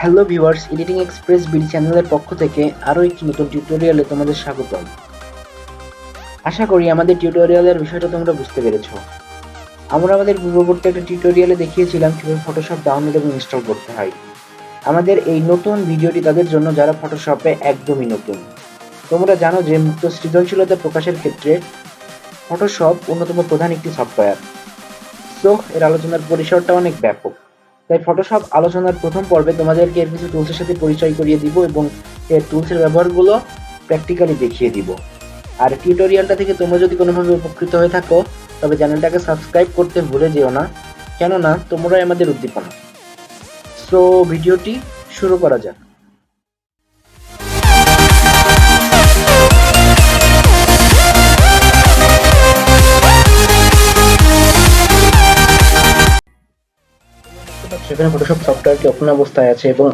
Hello viewers, editing express BD চ্যানেলের পক্ষ থেকে আরও একটি নতুন টিউটোরিয়ালে তোমাদের স্বাগতম। আশা করি আমাদের টিউটোরিয়ালের বিষয়টা তোমরা বুঝতে পেরেছো। আমরা আমাদের পূর্ববর্তী একটা টিউটোরিয়ালে দেখিয়েছিলাম কিভাবে ফটোশপ ডাউনলোড এবং ইনস্টল করতে হয়। আমাদের এই নতুন ভিডিওটি তাদের জন্য যারা ফটোশপে একদমই নতুন। তোমরা জানো যে মুক্ত সৃজনশীলতা প্রকাশের ক্ষেত্রে ফটোশপ অন্যতম প্রধান একটি সফটওয়্যার। সো এর আলোচনার পরিসরটা অনেক ব্যাপক। তাই ফটোশপ আলোচনার প্রথম পর্বে তোমাদেরকে এর কিছু টুলসের সাথে পরিচয় করিয়ে দিব এবং এর টুলসের ব্যবহারগুলো প্র্যাকটিক্যালি দেখিয়ে দিব। আর টিউটোরিয়ালটা থেকে তোমরা যদি কোনোভাবে উপকৃত হয়ে থাকো তবে চ্যানেলটাকে সাবস্ক্রাইব করতে ভুলে যেও না, কেননা তোমরাই আমাদের উদ্দীপনা। সো ভিডিওটি শুরু করা যাক। সেখানে ফটোশপ সফটওয়্যারটি ওপেন অবস্থায় আছে এবং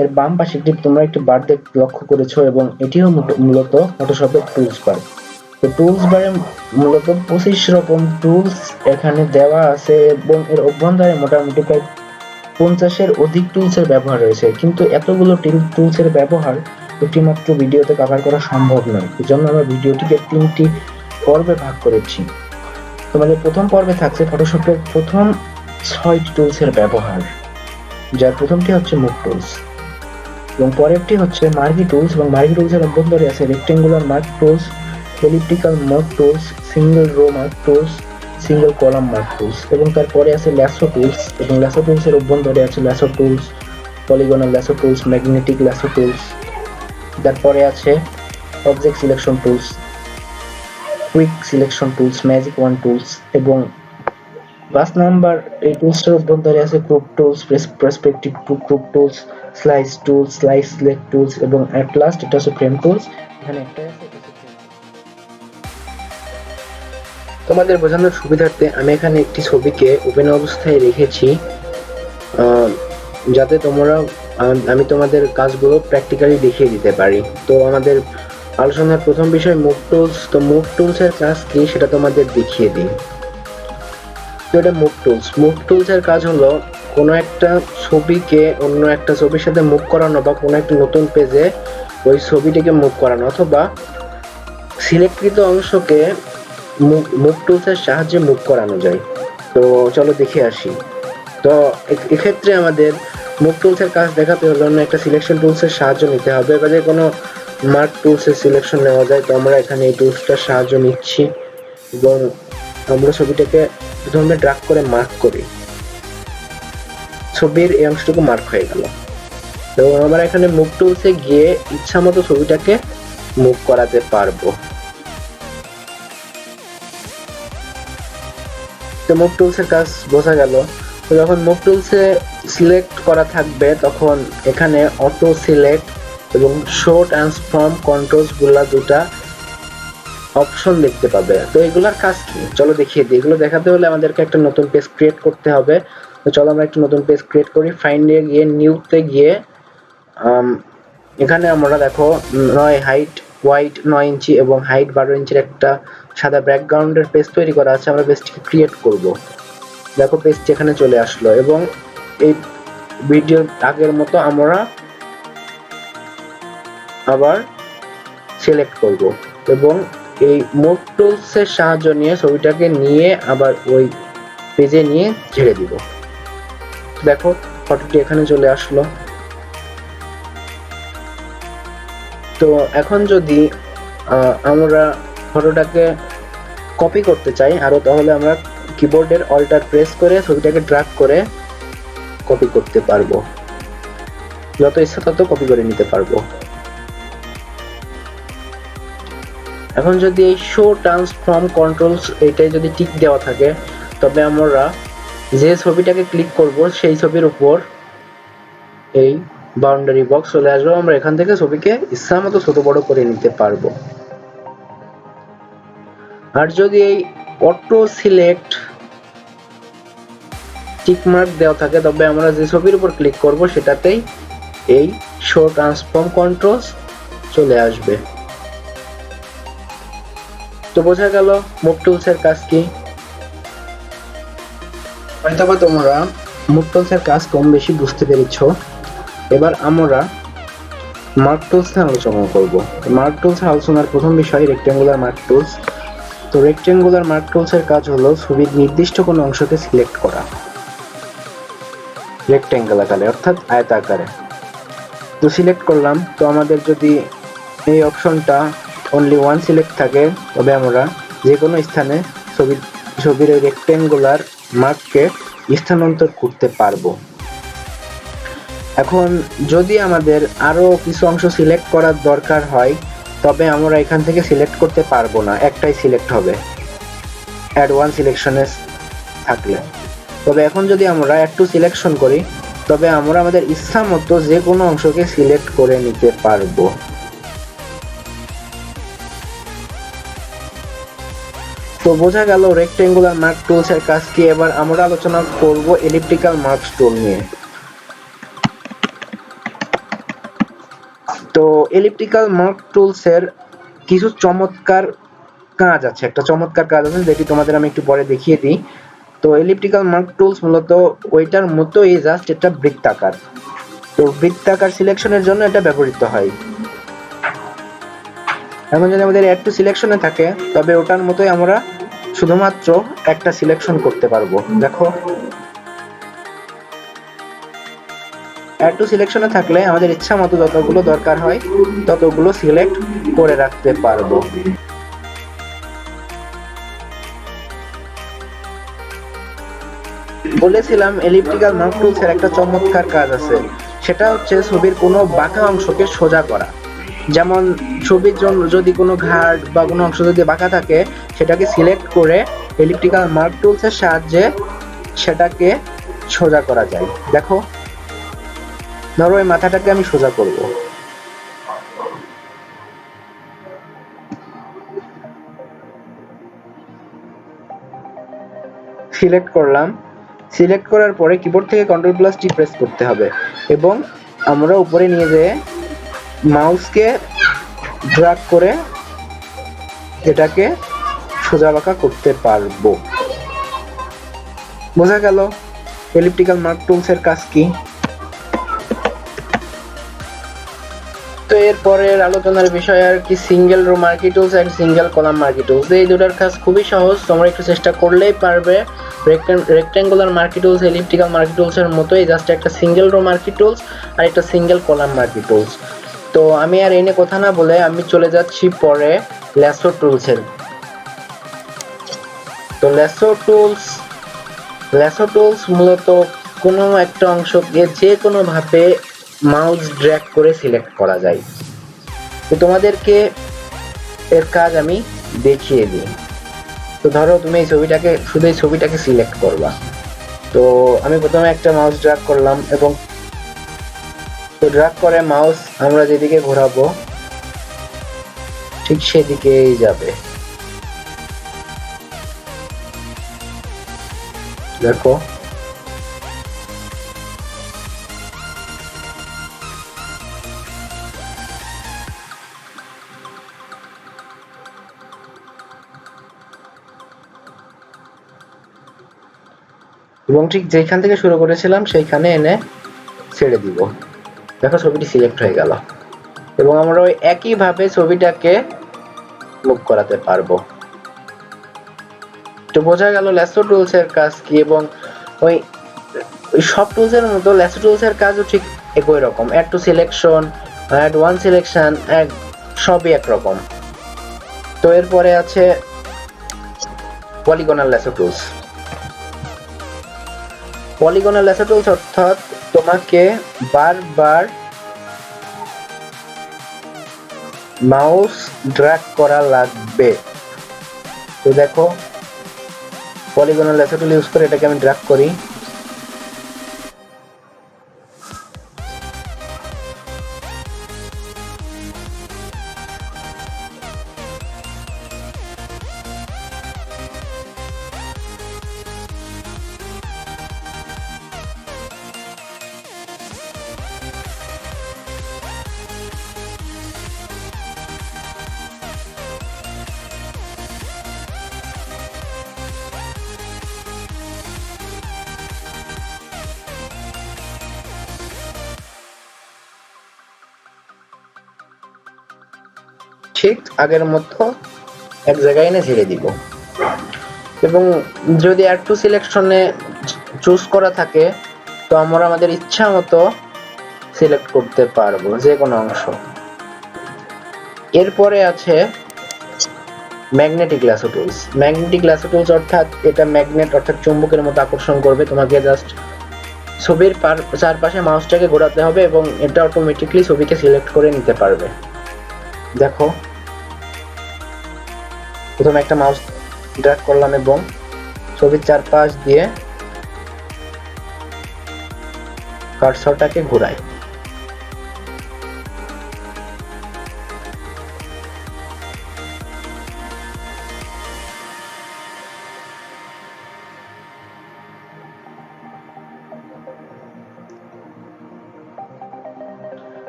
এর বাম পাশে তোমরা একটি বার লক্ষ্য করেছো এবং এটিও মূলত ফটোশপের টুলস বার। তো টুলস বারে মূলত 25 রকম টুলস এখানে দেওয়া আছে এবং এর অভ্যন্তরে মোটামুটি প্রায় 50-এর অধিক টুলসের ব্যবহার রয়েছে, কিন্তু এতগুলো টুলসের ব্যবহার একটি মাত্র ভিডিওতে কভার করা সম্ভব নয়। এজন্য আমরা ভিডিওটিকে 3টি পর্বে ভাগ করেছি। তোমাদের প্রথম পর্বে থাকছে ফটোশপের প্রথম 6টি টুলসের ব্যবহার, যার প্রথমটি হচ্ছে মুভ টুলস এবং পরেরটি হচ্ছে মার্কি টুলস এবং মার্কি টুলসের অভ্যন্তরে আছে rectangular mark tools, elliptical mark tools, single rho mark tools, single column mark tools এবং তারপরে আছে ল্যাসো টুলস এবং ল্যাসো টুলসের অভ্যন্তরে আছে lasso tools, polygonal lasso tools, magnetic lasso tools. তারপরে আছে object selection tools, quick selection tools, magic one tools এবং 5 number এই টুলসটার অভ্যন্তরে আছে group tools, perspective group tools, slice tools, slice select tools এবং এট লাস্ট এটা হচ্ছে ফ্রেম টুলস। এখানে একটা আছে তোমাদের বোঝানোর সুবিধার্থে আমি এখানে একটি ছবিকে ওপেন অবস্থায় রেখেছি, যাতে তোমরা আমি তোমাদের কাজগুলো প্র্যাকটিক্যালি দেখিয়ে দিতে পারি। তো আমাদের আলোচনার প্রথম বিষয় মুভ টুলস। তো মুভ টুলসের কাজ কি সেটা তোমাদের দেখিয়ে দিই। তো এটা মুভ টুলসের কাজ হলো কোনো একটা ছবিকে অন্য একটা ছবির সাথে মুভ করানো বা কোনো একটা নতুন পেজে ওই ছবিটিকে মুভ করানো অথবা সিলেক্টকৃত অংশকে মুভ টুলসের সাহায্যে মুভ করানো যায়। তো চলো দেখে আসি। তো এক্ষেত্রে আমাদের মুভ টুলসের কাজ দেখাতে হলে অন্য একটা সিলেকশন টুলসের সাহায্য নিতে হবে বা যে কোনো মার্ক টুলসের সিলেকশন নেওয়া যায়। তো আমরা এখানে এই টুলসটার সাহায্য নিচ্ছি এবং আমরা ছবিটাকে প্রথমে ড্র্যাগ করে মার্ক করি। ছবির এই অংশটুকু মার্ক হয়ে গেল এবং আমরা এখানে মুভ টুলসে গিয়ে ইচ্ছা মতো ছবিটাকে মুভ করাতে পারবো। তো মুভ টুলসের কাজ বোঝা গেল। তো যখন মুভ টুলসে সিলেক্ট করা থাকবে তখন এখানে অটো সিলেক্ট এবং শো ট্রান্সফর্ম কন্ট্রোলস গুলা দুটা অপশন দেখতে পাবে। তো এগুলার কাজ কি চলো দেখিয়ে দিই। এগুলো দেখাতে হলে আমাদেরকে একটা নতুন পেজ ক্রিয়েট করতে হবে। তো চলো আমরা একটা নতুন পেজ ক্রিয়েট করি। ফাইন্ডে গিয়ে নিউতে গিয়ে এখানে আমরা দেখো 9 হাইট ওয়াইড 9 ইঞ্চি এবং হাইট 12 ইঞ্চির একটা সাদা ব্যাকগ্রাউন্ডের পেজ তৈরি করা আছে। আমরা পেজটিকে ক্রিয়েট করব। দেখো পেজটি এখানে চলে আসলো এবং এই ভিডিওর আগের মতো আমরা আবার সিলেক্ট করব এবং এই মুভ টুলসের সাহায্য নিয়ে ছবিটাকে নিয়ে আবার ওই পেজে নিয়ে ছেড়ে দিব। দেখো ফটোটি এখানে চলে আসলো। তো এখন যদি আমরা ফটোটাকে কপি করতে চাই আরো, তাহলে আমরা কিবোর্ডের অল্টার প্রেস করে ছবিটাকে ড্র্যাগ করে কপি করতে পারবো। যত ইচ্ছা তত কপি করে নিতে পারবো। এখন যদি এই শো ট্রান্সফর্ম কন্ট্রোলস এটাই যদি টিক দেওয়া থাকে তবে আমরা যে ছবিটাকে ক্লিক করব সেই ছবির উপর এই বাউন্ডারি বক্স চলে আসবে। আমরা এখান থেকে ছবিকে ইচ্ছা মতো ছোট বড় করে নিতে পারবো। আর যদি এই অটো সিলেক্ট টিক মার্ক দেওয়া থাকে তবে আমরা যে ছবির উপর ক্লিক করব সেটাতেই এই শো ট্রান্সফর্ম কন্ট্রোলস চলে আসবে। তো বোঝা গেল মুভ টুলসের কাজ কি। হয়তোবা তোমরা মুভ টুলসের কাজ কম বেশি বুঝতে পেরেছো। এবার আমরা মার্ক টুলস নিয়ে আলোচনা করব। মার্ক টুলস আলোচনার প্রথম বিষয় রেক্ট্যাঙ্গুলার মার্ক টুলস। তো রেক্ট্যাঙ্গুলার মার্ক টুলস এর কাজ হলো ছবির নির্দিষ্ট কোনো অংশকে সিলেক্ট করা রেক্ট্যাঙ্গেল আকারে অর্থাৎ আয়তাকারে। তো সিলেক্ট করলাম, তো আমাদের যদি এই অপশনটা অনলি ওয়ান সিলেক্ট থাকে তবে আমরা যে কোনো স্থানে ছবির ওই রেক্ট্যাঙ্গুলার মার্ককে স্থানান্তর করতে পারবো। এখন যদি আমাদের আরো কিছু অংশ সিলেক্ট করার দরকার হয় তবে আমরা এখান থেকে সিলেক্ট করতে পারবো না, একটাই সিলেক্ট হবে অ্যাড ওয়ান সিলেকশনে থাকলে। তবে এখন যদি আমরা অ্যাড টু সিলেকশন করি তবে আমরা আমাদের ইচ্ছা মতো যে কোনো অংশকে সিলেক্ট করে নিতে পারবো। তো বোঝা গেল রেক্ট্যাঙ্গুলার মার্ক টুলস এর কাজ কি। এবার আমরা আলোচনা করব এলিপ্টিক্যাল মার্ক টুল নিয়ে। তো এলিপ্টিক্যাল মার্ক টুলস এর কিছু চমৎকার কাজ আছে, একটা চমৎকার কাজ আছে যেটি তোমাদের আমি একটু পরে দেখিয়ে দিই। তো এলিপ্টিক্যাল মার্ক টুলস মূলত ওইটার মতোই, জাস্ট এটা বৃত্তাকার। তো বৃত্তাকার সিলেকশনের জন্য এটা ব্যবহৃত হয়। এখন যদি আমাদের অ্যাড টু সিলেকশনে থাকে তবে ওটার মতোই আমরা শুধুমাত্র একটা সিলেকশন করতে পারবো। দেখো অ্যাড টু সিলেকশনে থাকলে আমাদের ইচ্ছা মতো যতগুলো দরকার হয় ততগুলো সিলেক্ট করে রাখতে পারবো। বলেছিলাম এলিপ্টিক্যাল মার্ক টুলস এর একটা চমৎকার কাজ আছে, সেটা হচ্ছে ছবির কোনো বাঁকা অংশকে সোজা করা। যেমন ছবির জন্য যদি কোনো ঘাট বা কোনো অংশ যদি বাঁকা থাকে সেটাকে সিলেক্ট করে এলিপ্টিক্যাল মার্ক টুলস এর সাহায্যে সেটাকে সোজা করা যায়। দেখো ধরো এই মাথাটাকে আমি সোজা করব, সিলেক্ট করলাম। সিলেক্ট করার পরে কিবোর্ড থেকে কন্ট্রোল প্লাস টি প্রেস করতে হবে এবং আমরা উপরে নিয়ে যেয়ে মাউসকে ড্র্যাগ করে এটাকে সোজা বাঁকা করতে পারবো। বোঝা গেল এলিপ্টিক্যাল মার্ক টুলস এর কাজ কি। তো এরপরের আলোচনার বিষয় আর কি single row marquee tools and single column marquee tools. এই দুটার কাজ খুবই সহজ, তোমরা একটু চেষ্টা করলেই পারবে। Rectangular marquee tools elliptical marquee tools এর মতোই, জাস্ট একটা সিঙ্গেল রো মার্কি টুলস আর একটা সিঙ্গেল কলাম মার্কি টুলস। তো আমি আর এনে কথা না বলে আমি চলে যাচ্ছি পরে ল্যাসো টুলস এর। তো ল্যাসো টুলস মূলত কোনো একটা অংশকে যে কোনো ভাবে মাউস ড্র্যাগ করে সিলেক্ট করা যায়। তো তোমাদেরকে এর কাজ আমি দেখিয়ে দিই। তো ধরো তুমি এই ছবিটাকে শুধু এই ছবিটাকে সিলেক্ট করবা। তো আমি প্রথমে একটা মাউস ড্র্যাগ করলাম এবং তো ড্র্যাগ করে মাউস আমরা যেদিকে ঘোরাবো ঠিক সেদিকেই যাবে। দেখো এবং ঠিক যেখান থেকে শুরু করেছিলাম সেইখানে এনে ছেড়ে দিব। দেখো ছবিটি সিলেক্ট হয়ে গেল এবং আমরা ওই একই ভাবে ছবিটাকে মুভ করাতে পারবো। তো বোঝা গেল ল্যাসো টুলস এর কাজ কি। এবং ওই সব টুলস এর মতো ল্যাসো টুলস এর কাজও ঠিক একই রকম, add to selection, add one selection, সবই একরকম। তো এরপরে আছে polygonal lasso tools. Polygonal lasso tools অর্থাৎ তোমাকে বারবার মাউস ড্র্যাগ করা লাগবে। তো দেখো পলিগনাল ল্যাসো টুল ইউজ করে এটাকে আমি ড্র্যাগ করি। ঠিক আগের মতো এক জায়গায় এনে ছেড়ে দিব। এবং যদি অ্যাড টু সিলেকশনে চুজ করা থাকে তো আমরা আমাদের ইচ্ছা মতো সিলেক্ট করতে পারবো যে কোনো অংশ। এরপরে আছে magnetic lasso tools. Magnetic lasso tools অর্থাৎ এটা ম্যাগনেট অর্থাৎ চুম্বকের মতো আকর্ষণ করবে তোমাকে। জাস্ট ছবির চারপাশে মাউসটাকে ঘোরাতে হবে এবং এটা অটোমেটিকলি ছবিকে সিলেক্ট করে নিতে পারবে। দেখো প্রথমে একটা মাউস ড্র্যাগ করলাম এবং ছবির চারপাশ দিয়ে কার্সরটাকে ঘোরাই।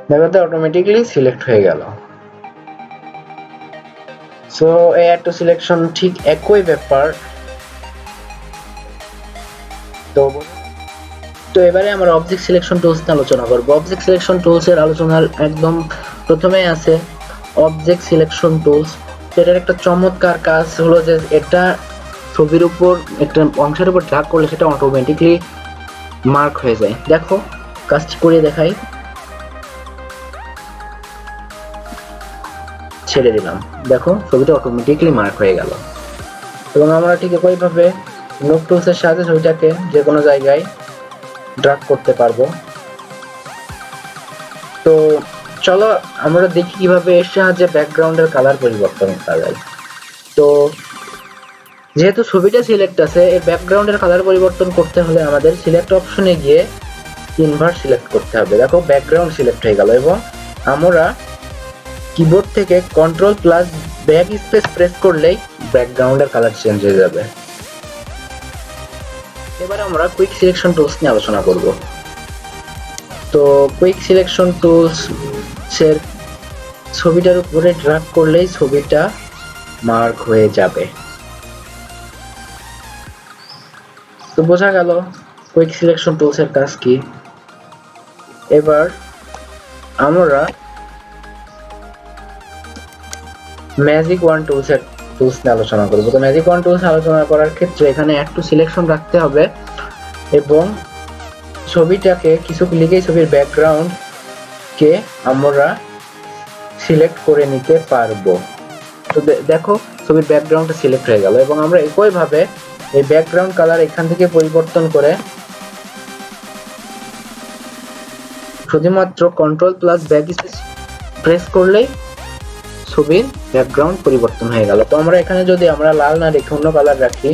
দেখো তো অটোমেটিকলি সিলেক্ট হয়ে গেল। সো এই অ্যাড টু সিলেকশন ঠিক একই ব্যাপার। তো এবারে আমরা অবজেক্ট সিলেকশন টুলস নিয়ে আলোচনা করব। অবজেক্ট সিলেকশন টুলস এর আলোচনার একদম প্রথমেই আছে অবজেক্ট সিলেকশন টুলস। এটার একটা চমৎকার কাজ হলো যে এটা ছবির উপর একটা অংশের উপর ড্র্যাগ করলে সেটা অটোমেটিকলি মার্ক হয়ে যায়। দেখো কাজটি করে দেখাই, ছেড়ে দিলাম, দেখো ছবিটা অটোমেটিকলি মার্ক হয়ে গেল। এবং আমরা ঠিক একইভাবে নোট টুলসের সাহায্যে ছবিটাকে যে কোনো জায়গায় ড্র্যাগ করতে পারবো। তো চলো আমরা দেখি কিভাবে এর সাহায্যে ব্যাকগ্রাউন্ডের কালার পরিবর্তন করা যায়। তো যেহেতু ছবিটা সিলেক্ট আছে, এর ব্যাকগ্রাউন্ডের কালার পরিবর্তন করতে হলে আমাদের সিলেক্ট অপশনে গিয়ে ইনভার্ট সিলেক্ট করতে হবে। দেখো ব্যাকগ্রাউন্ড সিলেক্ট হয়ে গেল এবং আমরা কিবোর্ড থেকে control plus back space press করলেই ব্যাকগ্রাউন্ডের কালার চেঞ্জ হয়ে যাবে। এবার আমরা কুইক সিলেকশন টুলস নিয়ে আলোচনা করব। তো কুইক সিলেকশন টুলস এর ছবিটার উপরে ড্র্যাগ করলেই ছবিটা মার্ক হয়ে যাবে। তো বোঝা গেল কুইক সিলেকশন টুলস এর কাজ কি। এবার আমরা ম্যাজিক ওয়ান টুলস নিয়ে আলোচনা করব। তো ম্যাজিক ওয়ান টুলস আলোচনা করার ক্ষেত্রে এখানে অ্যাড টু সিলেকশন রাখতে হবে এবং ছবিটাকে কিছু ক্লিকেই ছবির ব্যাকগ্রাউন্ড কে আমরা সিলেক্ট করে নিতে পারবো। তো দেখো ছবির ব্যাকগ্রাউন্ডটা সিলেক্ট হয়ে গেল এবং আমরা একইভাবে এই ব্যাকগ্রাউন্ড কালার এখান থেকে পরিবর্তন করে শুধুমাত্র control plus back space press করলেই ছবির ব্যাকগ্রাউন্ড পরিবর্তন হয়ে গেল। তো আমরা এখানে যদি আমরা লাল না রেখে অন্য কালার রাখি,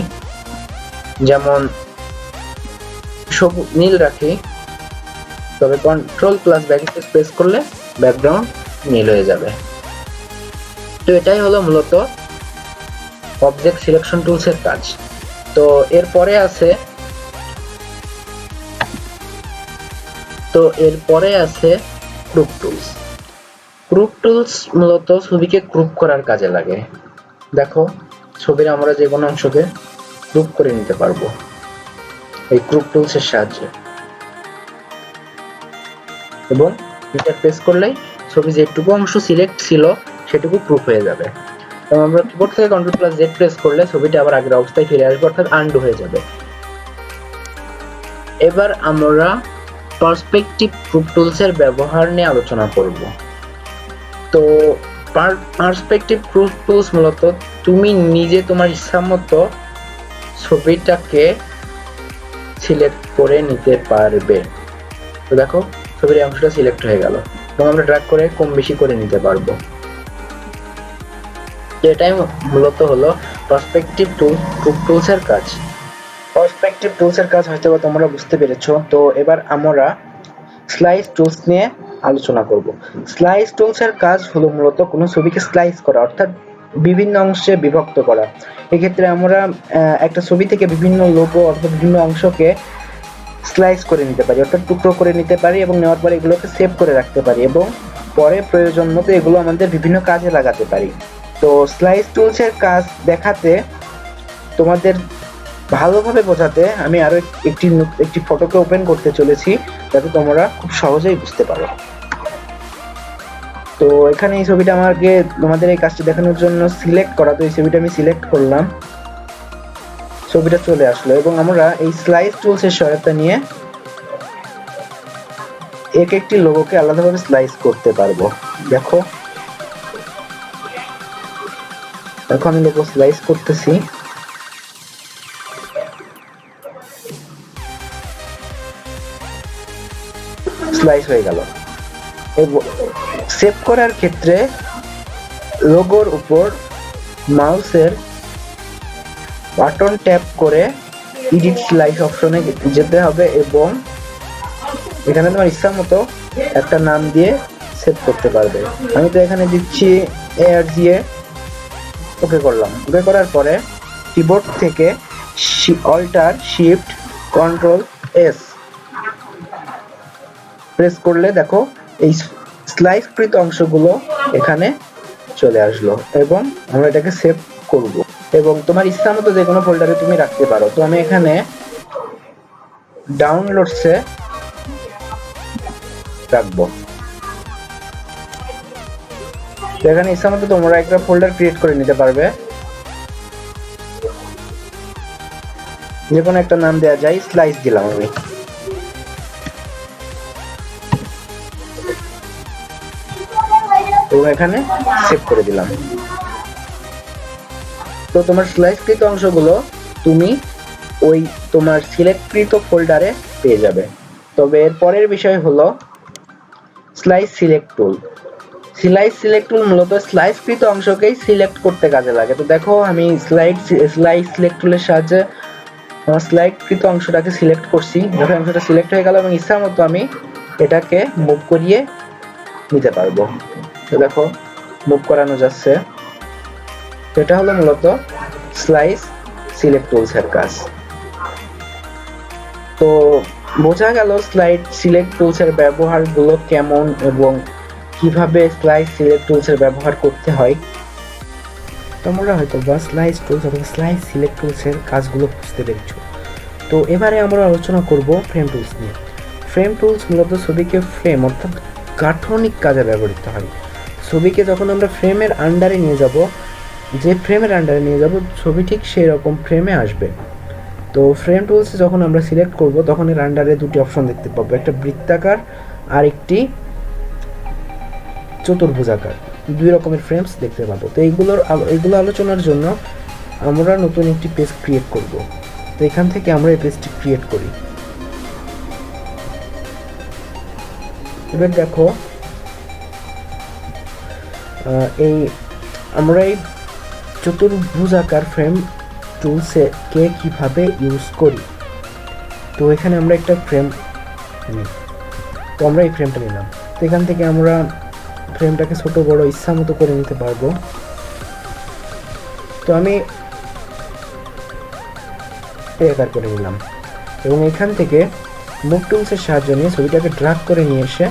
যেমন সবুজ নীল রাখি, তবে control plus back space press করলে ব্যাকগ্রাউন্ড নীল হয়ে যাবে। তো এটাই হলো মূলত অবজেক্ট সিলেকশন টুলস এর কাজ। তো এরপরে আছে গ্রুপ টুলস। গ্রুপ টুলস মূলত ছবিকে গ্রুপ করার কাজে লাগে। দেখো ছবির আমরা যে কোনো অংশকে গ্রুপ করে নিতে পারবো এই গ্রুপ টুলস এর সাহায্যে এবং এটা প্রেস করলেই ছবি যেটুকু অংশ সিলেক্ট ছিল সেটুকু গ্রুপ হয়ে যাবে। এবং আমরা কিবোর্ড থেকে কন্ট্রোল প্লাস জেড প্রেস করলে ছবিটা আবার আগের অবস্থায় ফিরে আসবে, অর্থাৎ আনডু হয়ে যাবে। এবার আমরা পার্সপেক্টিভ গ্রুপ টুলস এর ব্যবহার নিয়ে আলোচনা করব। তো পার্সপেক্টিভ গ্রুপ টুলস মূলত তুমি নিজে তোমার ইচ্ছা মতো ছবিটাকে সিলেক্ট করে নিতে পারবে। তো দেখো ছবির অংশটা সিলেক্ট হয়ে গেল এবং আমরা ড্র্যাগ করে কম বেশি করে নিতে পারবো। এটাই মূলত হলো পার্সপেক্টিভ গ্রুপ টুলস এর কাজ। পার্সপেক্টিভ টুলস এর কাজ হয়তো তোমরা বুঝতে পেরেছো। তো এবার আমরা স্লাইস টুলস নিয়ে আলোচনা করব। স্লাইস টুলস এর কাজ হলো মূলত কোনো ছবিকে স্লাইস করা, অর্থাৎ বিভিন্ন অংশে বিভক্ত করা। এক্ষেত্রে আমরা একটা ছবি থেকে বিভিন্ন লোগো অথবা বিভিন্ন অংশকে স্লাইস করে নিতে পারি, অর্থাৎ টুকরো করে নিতে পারি এবং নেওয়ার পরে এগুলোকে সেভ করে রাখতে পারি এবং পরে প্রয়োজন মতো এগুলো আমাদের বিভিন্ন কাজে লাগাতে পারি। তো স্লাইস টুলস এর কাজ দেখাতে তোমাদের ভালোভাবে বোঝাতে আমি আরো একটি ফটোকে ওপেন করতে চলেছি যাতে তোমরা খুব সহজেই বুঝতে পারো। তো এখানে এই ছবিটা আমাকে তোমাদের এই কাজটি দেখানোর জন্য সিলেক্ট করা, তো এই ছবিটা আমি সিলেক্ট করলাম, ছবিটা চলে আসলো এবং আমরা এই স্লাইস টুলসের সহায়তা নিয়ে এক একটি লোগোকে আলাদাভাবে স্লাইস করতে পারবো। দেখো আমি লোগো স্লাইস করতেছি, স্লাইস হয়ে গেল। সেভ করার ক্ষেত্রে লোগোর উপর মাউসের বাটন ট্যাপ করে এডিট স্লাইস অপশনে যেতে হবে এবং এখানে তোমার ইচ্ছা মতো একটা নাম দিয়ে সেভ করতে পারবে। আমি তো এখানে দিচ্ছি ARGA, ওকে করলাম। ওকে করার পরে কিবোর্ড থেকে alter shift control S press করলে দেখো এই স্লাইসকৃত অংশগুলো এখানে চলে আসলো এবং আমরা এটাকে সেভ করব এবং তোমার ইচ্ছা মতো যে কোনো ফোল্ডারে তুমি রাখতে পারো। তো আমি এখানে ডাউনলোডসে রাখবো। তো এখানে ইচ্ছা মতো তোমরা একটা ফোল্ডার ক্রিয়েট করে নিতে পারবে, যে কোনো একটা নাম দেওয়া যায়, স্লাইস দিলাম আমি। এবং এখানে সেভ করে দিলাম। তো তোমার স্লাইসকৃত অংশগুলো তুমি ওই তোমার সিলেক্টকৃত ফোল্ডারে পেয়ে যাবে। তবে এর পরের বিষয় হলো স্লাইস সিলেক্ট টুল। স্লাইস সিলেক্ট টুল মূলত স্লাইসকৃত অংশকেই সিলেক্ট করতে কাজে লাগে। তো দেখো আমি স্লাইস সিলেক্ট টুলের সাহায্যে আমার স্লাইসকৃত অংশটাকে সিলেক্ট করছি। দেখো অংশটা সিলেক্ট হয়ে গেল এবং ইচ্ছা মতো আমি এটাকে মুভ করিয়ে নিতে পারবো। তো দেখো মুভ করানো যাচ্ছে। এটা হলো মূলত স্লাইস সিলেক্ট টুলস এর কাজ। তো বোঝা গেল স্লাইড সিলেক্ট টুলস এর ব্যবহারগুলো কেমন এবং কিভাবে স্লাইস সিলেক্ট টুলস এর ব্যবহার করতে হয়। তোমরা হয়তো বা স্লাইস টুলস অথবা স্লাইস সিলেক্ট টুলস এর কাজগুলো বুঝতে পেরেছো। তো এবারে আমরা আলোচনা করব ফ্রেম টুলস নিয়ে। ফ্রেম টুলস মূলত ছবিকে ফ্রেম অর্থাৎ গাঠনিক কাজে ব্যবহৃত হয়। ছবিকে যখন আমরা ফ্রেমের আন্ডারে নিয়ে যাব, যে ফ্রেমের আন্ডারে নিয়ে যাব ছবি ঠিক সেই রকম ফ্রেমে আসবে। তো ফ্রেম টুলস যখন আমরা সিলেক্ট করব তখন এর আন্ডারে দুটি অপশন দেখতে পাবো, একটা বৃত্তাকার আর একটি চতুর্ভুজাকার, দুই রকমের ফ্রেমস দেখতে পাবো। তো এইগুলো আলোচনার জন্য আমরা নতুন একটি পেজ ক্রিয়েট করব। তো এখান থেকে আমরা এই পেজটি ক্রিয়েট করি। এবার দেখো আমরা এই চতুর্ভুজাকার ফ্রেম টুলসে কে কিভাবে ইউজ করি। তো এখানে আমরা একটা ফ্রেম নিই, তো আমরা এই ফ্রেমটা নিলাম। তো এখান থেকে আমরা ফ্রেমটাকে ছোট বড় ইচ্ছা মতো করে নিতে পারবো। তো আমি এই আকার করে নিলাম এবং এখান থেকে মুভ টুলসের সাহায্য নিয়ে ছবিটাকে ড্র্যাগ করে নিয়ে এসে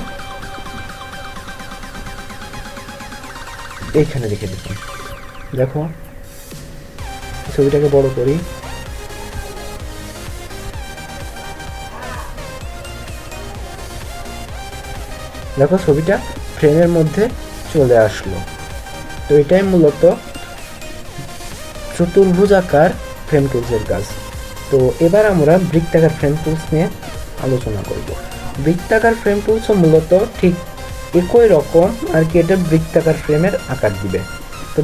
এইখানে রেখে দিলাম। দেখো ছবিটাকে বড় করি, দেখো ছবিটা ফ্রেমের মধ্যে চলে আসলো। তো এটাই মূলত চতুর্ভুজাকার ফ্রেম টুলসের কাজ। তো এবার আমরা বৃত্তাকার ফ্রেম টুলস নিয়ে আলোচনা করব। বৃত্তাকার ফ্রেম টুলসও মূলত ঠিক একই রকম আর কি, এটা বৃত্তাকার ফ্রেমের আকার দিবে। তো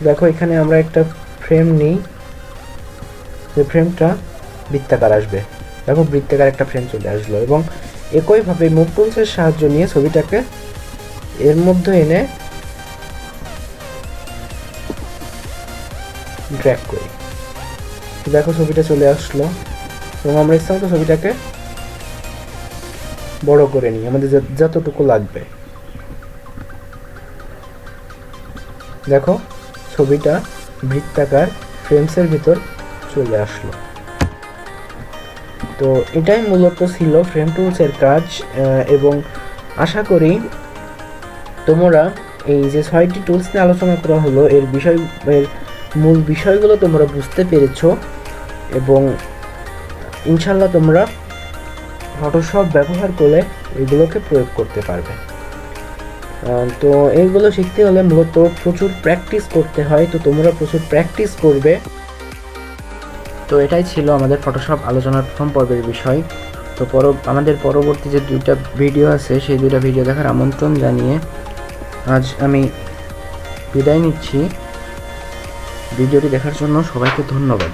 দেখো এখানে আমরা একটা ফ্রেম নিই, যে ফ্রেমটা বৃত্তাকার আসবে। দেখো বৃত্তাকার একটা ফ্রেম চলে আসলো এবং একইভাবে মুভ টুলসের সাহায্য নিয়ে ছবিটাকে এর মধ্যে এনে ড্র্যাগ করি। দেখো ছবিটা চলে আসলো এবং আমরা ইচ্ছা মতো ছবিটাকে বড় করে নিই আমাদের যতটুকু লাগবে। দেখো ছবিটা বৃত্তাকার ফ্রেমসের ভিতর চলে আসলো। তো এটাই মূলত ছিল ফ্রেম টুলসের কাজ এবং আশা করি তোমরা এই যে 6টি টুলস নিয়ে আলোচনা করা হলো এর মূল বিষয়গুলো তোমরা বুঝতে পেরেছো এবং ইনশাল্লাহ তোমরা ফটোশপ ব্যবহার করে এগুলোকে প্রয়োগ করতে পারবে। তো এইগুলো শিখতে হলে মূলত প্রচুর প্র্যাকটিস করতে হয়, তো তোমরা প্রচুর প্র্যাকটিস করবে। তো এটাই ছিল আমাদের ফটোশপ আলোচনার প্রথম পর্বের বিষয়। তো আমাদের পরবর্তী যে 2টা ভিডিও আছে সেই 2টা ভিডিও দেখার আমন্ত্রণ জানিয়ে আজ আমি বিদায় নিচ্ছি। ভিডিওটি দেখার জন্য সবাইকে ধন্যবাদ।